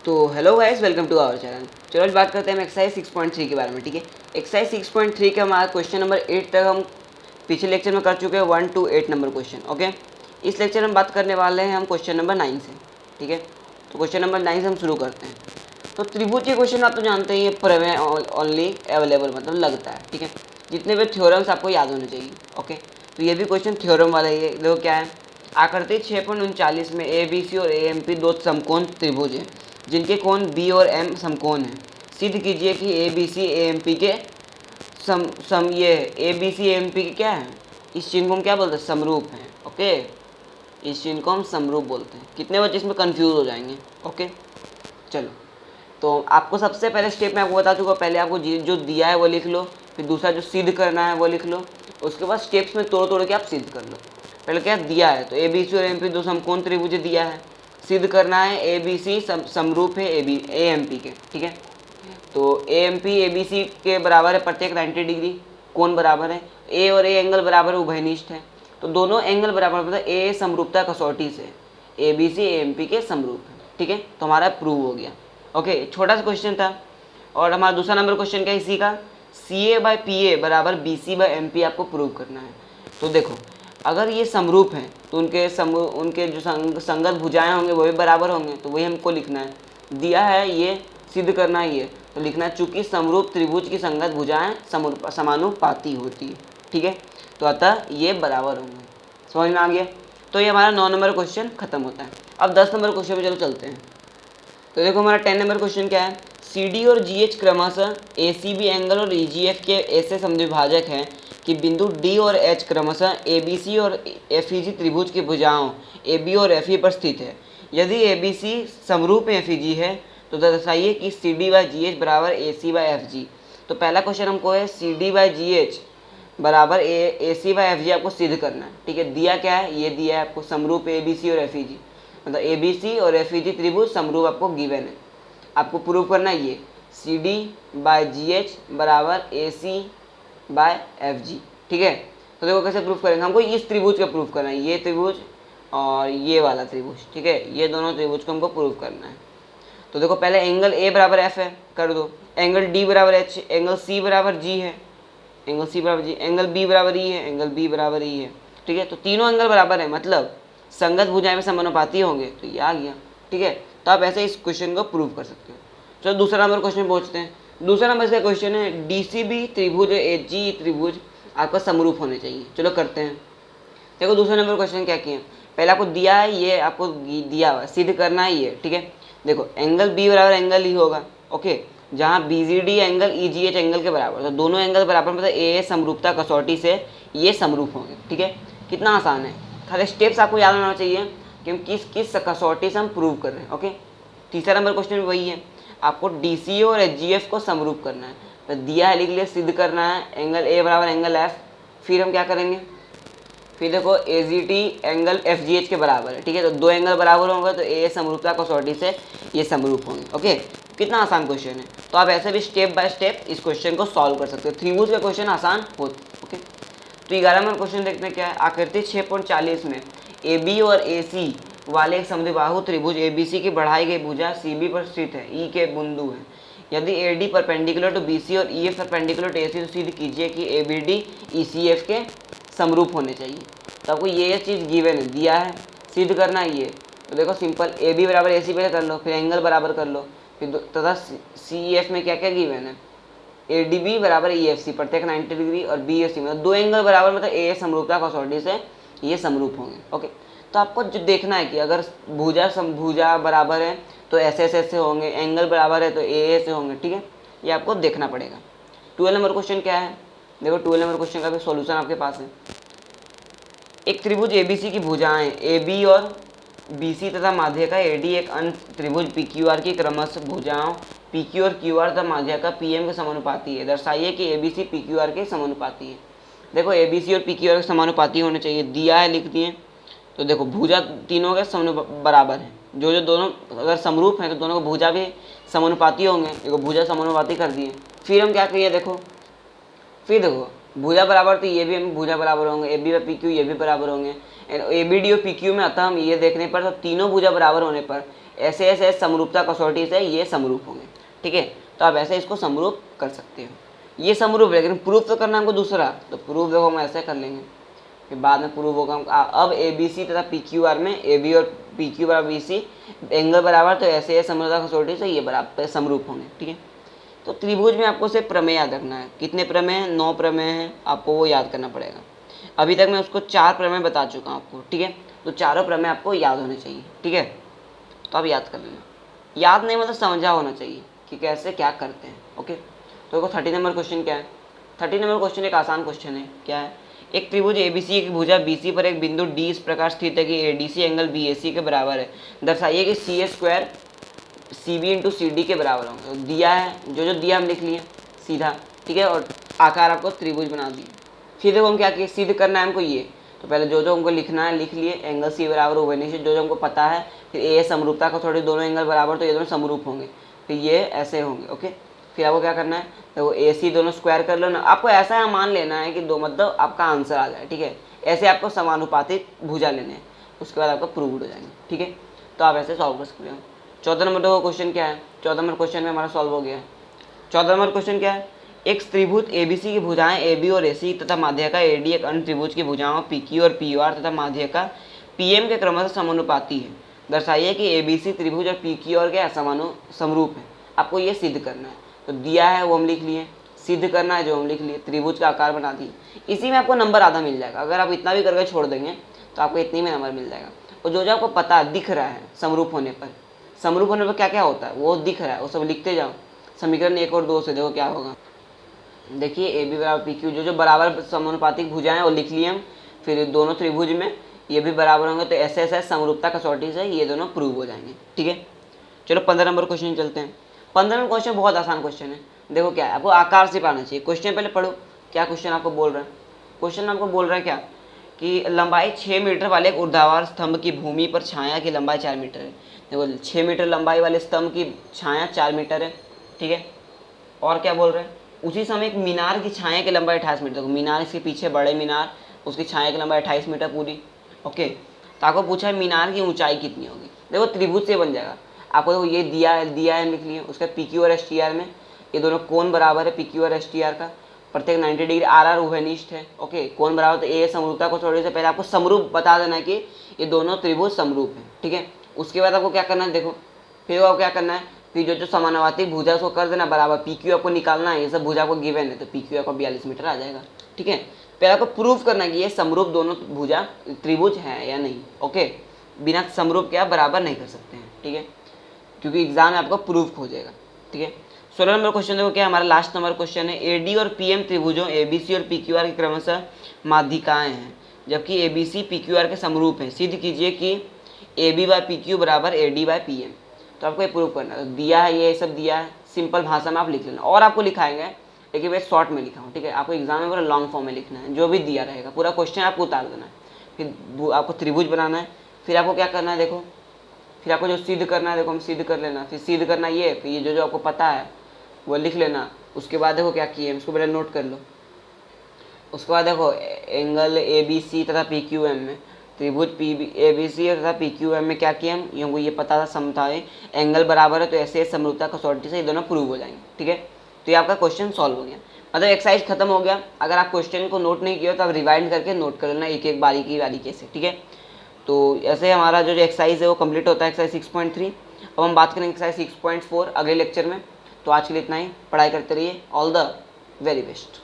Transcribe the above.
तो hello guys, welcome to our channel. चलो आज बात करते हैं हम एक्सरसाइज 6.3 के बारे में। ठीक है, एक्सरसाइज 6.3 के हमारा क्वेश्चन नंबर 8 तक हम पिछले लेक्चर में कर चुके हैं, 1 to 8 नंबर क्वेश्चन। ओके, इस लेक्चर में बात करने वाले हैं हम क्वेश्चन नंबर 9 से। ठीक है, तो क्वेश्चन नंबर 9 से हम शुरू करते हैं। तो त्रिभुज के क्वेश्चन आप तो जानते ही, प्रमेय ओनली अवेलेबल मतलब लगता है। ठीक है, जितने भी थ्योरम्स आपको याद होने चाहिए। ओके, तो ये भी क्वेश्चन थ्योरम वाला ही है। देखो क्या है, आकृति 6.39 में ए बी सी और ए एम पी दो समकोण त्रिभुज है जिनके कोण बी और एम समकोण है। सिद्ध कीजिए कि A B C A M P के ये A B C A M P के क्या है, इस चिन्ह को हम क्या बोलते हैं, समरूप हैं। ओके, इस चिन्ह को हम समरूप बोलते हैं। कितने बच्चे इसमें कंफ्यूज हो जाएंगे। ओके, चलो, तो आपको सबसे पहले स्टेप में आपको बता चुका, पहले आपको जो दिया है वो लिख लो, फिर दूसरा जो सिद्ध करना है वो लिख लो, उसके बाद स्टेप्स में तोड़ तोड़ के आप सिद्ध कर लो। पहले क्या दिया है, तो ए बी सी और एम पी दो समकोण त्रिभुज दिया है। सिद्ध करना है ए बी सी समरूप है ए एम पी के। ठीक है, तो A M P A B C के बराबर है प्रत्येक 90 डिग्री, कोण बराबर है, ए और ए एंगल बराबर उभयनिष्ठ है। तो दोनों एंगल बराबर मतलब ए समरूपता कसौटी से A B C A M P के समरूप है। ठीक है, तो हमारा प्रूव हो गया। ओके, छोटा सा क्वेश्चन था। और हमारा दूसरा नंबर क्वेश्चन क्या है इसी का, सी ए बाई पी ए बराबर B C by M P आपको प्रूव करना है। तो देखो, अगर ये समरूप हैं तो उनके जो संगत भुजाएं होंगे वो भी बराबर होंगे, तो वही हमको लिखना है। दिया है ये सिद्ध करना ही है, तो लिखना है चूंकि समरूप त्रिभुज की संगत भुजाएं समानुपाती होती है। ठीक है, तो अतः ये बराबर होंगे। समझ में आ गया। तो ये हमारा 9 नंबर क्वेश्चन खत्म होता है। अब 10 नंबर क्वेश्चन में चलो चलते हैं। तो देखो हमारा 10 नंबर क्वेश्चन क्या है, सी डी और जी एच क्रमशः ए सी बी एंगल और ई जी एफ के ऐसे समद्विभाजक हैं कि बिंदु डी और एच क्रमशः ए बी सी और एफ ई जी त्रिभुज की भुजाओं ए बी और एफ ई पर स्थित है। यदि ए बी सी समरूप एफ ई जी है तो दर्शाइए कि C D by G H बराबर A C by F G. तो पहला क्वेश्चन हमको है C D by G H बराबर A C by F G आपको सिद्ध करना है। ठीक है, दिया क्या है, ये दिया है आपको समरूप ए बी सी और एफ ई जी, मतलब ए बी सी और एफ ई जी त्रिभुज समरूप आपको गिवन है। आपको प्रूव करना है ये C D by G H बराबर A C bye F G. ठीक है, तो देखो कैसे प्रूफ करेंगे, हमको इस त्रिभुज का प्रूफ करना है, ये त्रिभुज और ये वाला त्रिभुज। ठीक है, ये दोनों त्रिभुज को हमको प्रूफ करना है। तो देखो पहले एंगल ए बराबर एफ है, कर दो। एंगल डी बराबर एच, एंगल सी बराबर जी है, एंगल सी बराबर जी, एंगल बी बराबर ई है, एंगल बी बराबर ई है। ठीक है, तो तीनों एंगल बराबर है, मतलब संगत भुजाएं में समानुपाती होंगे, तो ये आ गया। ठीक है, तो आप ऐसे इस क्वेश्चन को प्रूव कर सकते हो। चलो दूसरा नंबर क्वेश्चन पूछते हैं। दूसरा नंबर का क्वेश्चन है डी सी बी त्रिभुज एच जी त्रिभुज आपका समरूप होने चाहिए। चलो करते हैं। देखो दूसरा नंबर क्वेश्चन क्या किया, पहले आपको दिया है, ये आपको दिया हुआ सिद्ध करना है ये। ठीक है, देखो एंगल बी बराबर एंगल ई होगा। ओके, जहाँ B G D angle E G H angle के बराबर, तो दोनों एंगल बराबर मतलब ए समरूपता कसौटी से ये समरूप होंगे। ठीक है, कितना आसान है, खाली स्टेप्स आपको याद होना चाहिए कि हम किस किस कसौटी से हम प्रूव कर रहे हैं। ओके, तीसरा नंबर क्वेश्चन भी वही है, आपको डी सी और एच जी एफ को समरूप करना है। तो दिया है, लिख लिया, सिद्ध करना है एंगल ए बराबर एंगल एफ। फिर हम क्या करेंगे, फिर देखो A G T angle F G H के बराबर है। ठीक है, तो दो एंगल बराबर होंगे तो ए समरूपता कसौटी से ये समरूप होंगे। ओके, कितना आसान क्वेश्चन है। तो आप ऐसे भी स्टेप बाय स्टेप इस क्वेश्चन को सॉल्व कर सकते हो। त्रिभुज का क्वेश्चन आसान हो। ओके, तो 11 नंबर क्वेश्चन देखते हैं क्या है, आकृति 6.40 में ए बी और ए सी वाले एक समद्विबाहु त्रिभुज ए बी सी की बढ़ाई गई भुजा सी बी पर स्थित है, ई के बिंदु है। यदि A D perpendicular to B C और E F perpendicular to A C, तो सिद्ध कीजिए कि A B D E C F के समरूप होने चाहिए। तो आपको ये चीज़ गिवन है, दिया है, सिद्ध करना है ये। तो देखो सिंपल, ए बी बराबर ए सी पहले कर लो, फिर एंगल बराबर कर लो, फिर तथा सी एफ में क्या क्या गिवन है, ए डी बी बराबर ई एफ सी प्रत्येक 90 डिग्री और बी एफ सी मतलब दो एंगल बराबर, मतलब ए समरूपता कसौटी से ये समरूप होंगे। ओके, तो आपको जो देखना है कि अगर भुजा बराबर है तो ऐसे ऐसे ऐसे होंगे, एंगल बराबर है तो ए से होंगे। ठीक है, ये आपको देखना पड़ेगा। 12 नंबर क्वेश्चन क्या है, देखो 12 नंबर क्वेश्चन का भी सॉल्यूशन आपके पास है। एक त्रिभुज ए बी सी की भुजाएं ए बी और बी सी तथा माध्य का ए डी एक अन्य त्रिभुज पी क्यू आर की क्रमशः भुजाओं पी क्यू और क्यू आर तथा माध्य का पी एम के समानुपाती है। दर्शाइए कि A B C P Q R के समानुपाती है। देखो ए बी सी और पी क्यू आर के समानुपाती होने चाहिए, दिया है, लिख दिए। तो देखो भुजा तीनों के बराबर है, जो जो दोनों अगर समरूप हैं तो दोनों को भुजा भी समानुपाती होंगे। देखो भुजा समानुपाती कर दिए। फिर हम क्या करिए, देखो फिर देखो भुजा बराबर तो ये भी हम भुजा बराबर होंगे, ए बी व पी क्यू ये भी बराबर होंगे, ए बी डी और पी क्यू में। अतः हम ये देखने पर तो तीनों भुजा बराबर होने पर ऐसे ऐसे समरूपता कसौटी से ये समरूप होंगे, ठीक है। तो आप ऐसे इसको समरूप कर सकते हो। ये समरूप है, लेकिन प्रूफ तो करना हमको दूसरा, तो प्रूफ देखो हम ऐसे कर लेंगे, फिर बाद में प्रूफ होगा। अब ए बी सी तथा पी क्यू आर में ए बी और पी क्यू बराबर बी सी एंगल बराबर, तो ऐसे ये समरूपता कसौटी से ये बराबर समरूप होंगे, ठीक है। तो त्रिभुज में आपको सिर्फ प्रमेय याद रखना है। कितने प्रमेय हैं? 9 प्रमेय हैं, आपको वो याद करना पड़ेगा। अभी तक मैं उसको 4 प्रमेय बता चुका हूँ आपको, ठीक है। तो चारों प्रमेय आपको याद होने चाहिए, ठीक है। तो आप याद कर लेना। याद नहीं मतलब समझा होना चाहिए कि कैसे क्या करते हैं, ओके। तो देखो 30 नंबर क्वेश्चन क्या है। 30 नंबर क्वेश्चन एक आसान क्वेश्चन है। क्या है? एक त्रिभुज एबीसी की भुजा बीसी पर एक बिंदु डी इस प्रकार स्थित है कि एडीसी एंगल बीएसी के बराबर है। दर्शाइए कि C A square C B into C D के बराबर होंगे। तो दिया है, जो जो दिया हम लिख लिए सीधा, ठीक है। और आकार आपको त्रिभुज बना दिए। फिर देखो हम क्या किए, सिद्ध करना है हमको ये। तो पहले जो जो हमको लिखना है लिख लिए। एंगल सी बराबर उभयनिष्ठ, जो जो हमको पता है। फिर ए समरूपता का थोड़ी, दोनों एंगल बराबर तो ये दोनों समरूप होंगे, फिर ये ऐसे होंगे, ओके। फिर आपको क्या करना है, देखो ए सी दोनों स्क्वायर कर लो ना। आपको ऐसा है मान लेना है कि दो मतलब आपका आंसर आ जाए, ठीक है। ऐसे आपको समानुपातिक भुजा लेने हैं, उसके बाद आपका प्रूव्ड हो जाएंगे, ठीक है। तो आप ऐसे सॉल्व कर सकते हो। 14 नंबर देखो क्वेश्चन क्या है। 14 नंबर क्वेश्चन में हमारा सॉल्व हो गया है। 14 नंबर क्वेश्चन क्या है, एक त्रिभुज एबीसी की भुजाएं एबी और एसी तथा माध्यका एडी एक अन्य त्रिभुज की भुजाओं पीक्यू और पीआर तथा माध्यका पीएम के क्रमशः समानुपाती है। दर्शाइए कि एबीसी त्रिभुज और पीक्यू और क्या समरूप है। आपको ये सिद्ध करना है। तो दिया है वो हम लिख लिए, सिद्ध करना है जो हम लिख लिए, त्रिभुज का आकार बना दिए। इसी में आपको नंबर आधा मिल जाएगा। अगर आप इतना भी करके छोड़ देंगे तो आपको इतनी में नंबर मिल जाएगा। और जो जो आपको पता दिख रहा है समरूप होने पर, समरूप होने पर क्या क्या होता है वो दिख रहा है, वो सब लिखते जाओ। समीकरण 1 और 2 से देखो क्या होगा। देखिए ए बी बराबर पी क्यू, जो जो बराबर समानुपातिक भुजाएं वो लिख लिए हम। फिर दोनों त्रिभुज में ये भी बराबर होंगे, तो ऐसे ऐसे समरूपता कसौटी से ये दोनों प्रूव हो जाएंगे, ठीक है। चलो 15 नंबर क्वेश्चन चलते हैं। 15 नंबर क्वेश्चन बहुत आसान क्वेश्चन है। देखो क्या है, आपको आकार से पाना चाहिए। क्वेश्चन पहले पढ़ो, क्या क्वेश्चन आपको बोल रहा है। क्वेश्चन आपको बोल रहा है क्या कि लंबाई 6 मीटर वाले एक ऊर्ध्वाधर स्तंभ की भूमि पर छाया की लंबाई 4 मीटर है। देखो 6 मीटर लंबाई वाले स्तंभ की छाया 4 मीटर है, ठीक है। और क्या बोल रहे हैं, उसी समय एक मीनार की छाया की लंबाई 28 मीटर। देखो मीनार, इसके पीछे बड़े मीनार, उसकी छाया की लंबाई 28 मीटर पूरी, ओके। तो आपको पूछा है मीनार की ऊंचाई कितनी होगी। देखो त्रिभुज से बन जाएगा। आपको देखो ये दिया है लिख लिए। उसका पी क्यू और एस टी आर में ये दोनों कोण बराबर है, पी क्यू और एस टी आर का प्रत्येक 90 डिग्री, आर आर उभयनिष्ठ है, ओके। कोण बराबर, तो ए समरूपता को थोड़ी से पहले आपको समरूप बता देना है कि ये दोनों त्रिभुज समरूप है, ठीक है। उसके बाद आपको क्या करना है, देखो फिर आपको क्या करना है, फिर जो जो समानुपातिक भुजा उसको कर देना बराबर। पी क्यू आपको निकालना है, ये सब भुजा को गिवन है, तो पी क्यू आपको 42 मीटर आ जाएगा, ठीक है। पहले आपको प्रूफ करना है कि ये समरूप दोनों भुजा त्रिभुज है या नहीं, ओके। बिना समरूप के आप बराबर नहीं कर सकते हैं, ठीक है, क्योंकि एग्जाम में आपको प्रूफ हो जाएगा, ठीक है। 16 नंबर क्वेश्चन देखो क्या, हमारा लास्ट नंबर क्वेश्चन है। एडी और पीएम त्रिभुजों एबीसी और पीक्यूआर के क्रमशः माध्यिकाएं हैं, जबकि एबीसी पीक्यूआर के समरूप हैं। सिद्ध कीजिए कि एबी बाय पीक्यू बराबर एडी बाय पीएम। तो आपको ये प्रूव करना है। दिया है, ये सब दिया है, सिंपल भाषा में आप लिख लेना। और आपको लिखाएंगे, लेकिन मैं शॉर्ट में लिखा हूँ, ठीक है। आपको एग्जाम में पूरा लॉन्ग फॉर्म में लिखना है, जो भी दिया रहेगा पूरा क्वेश्चन आपको उतार देना है। फिर आपको त्रिभुज बनाना है। फिर आपको क्या करना है, देखो फिर आपको जो सिद्ध करना है, देखो हम सिद्ध कर लेना। फिर सिद्ध करना ये, फिर ये जो जो आपको पता है वो लिख लेना। उसके बाद देखो क्या किए, उसको पहले नोट कर लो। उसके बाद देखो एंगल ए बी सी तथा पी क्यू एम में त्रिभुज पी ए बी सी तथा पी क्यू एम में क्या किया हम, हमको ये पता था समताएं एंगल बराबर है, तो ऐसे समरूपता कसौटी से ये दोनों प्रूव हो जाएंगे, ठीक है। तो ये आपका क्वेश्चन सॉल्व हो गया, मतलब एक्सरसाइज खत्म हो गया। अगर आप क्वेश्चन को नोट नहीं किया तो आप रिवाइंड करके नोट कर लेना एक एक बारीकी से, ठीक है। तो ऐसे हमारा जो एक्सरसाइज है वो कंप्लीट होता है, एक्सरसाइज 6.3। अब हम बात करेंगे एक्सरसाइज 6.4 अगले लेक्चर में। तो आज के लिए इतना ही, पढ़ाई करते रहिए। All the very best.